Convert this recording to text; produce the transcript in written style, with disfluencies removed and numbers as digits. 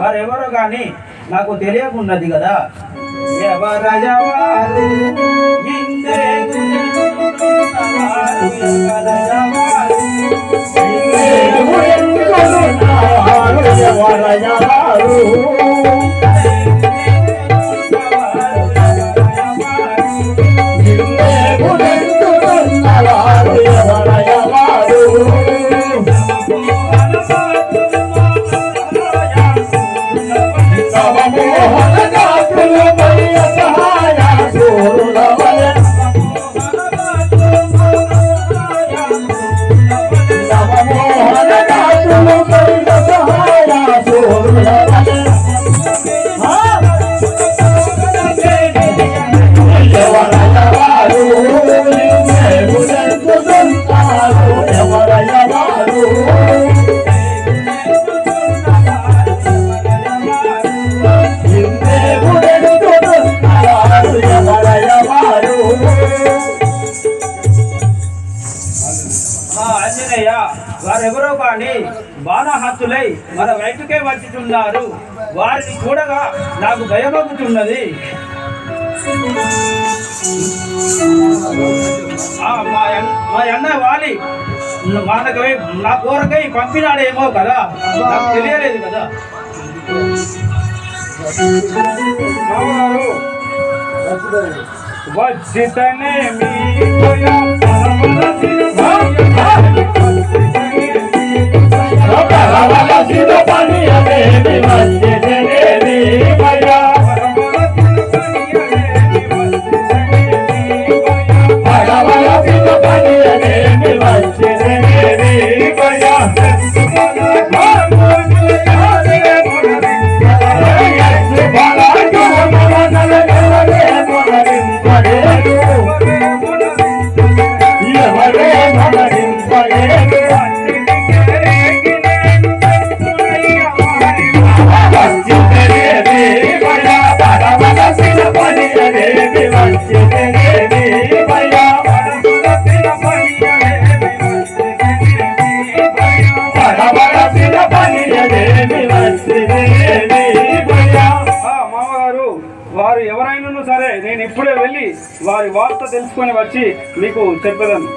వారెవరో గాని నాకు తెలియకున్నది కదా. ఎవరయవారు వారెవరో కానీ బాణహస్తులై మన వైపుకే వచ్చుతున్నారు. వారిని చూడగా నాకు భయమవుతున్నది. మా అన్న వాలి మనకై నా కోరకై పంపినాడేమో కదా, నాకు తెలియలేదు కదా. వచ్చితనే వారు ఎవరైనా సరే నేను ఇప్పుడే వెళ్ళి వారి వార్త తెలుసుకొని వచ్చి మీకు చెప్పేదాన్ని.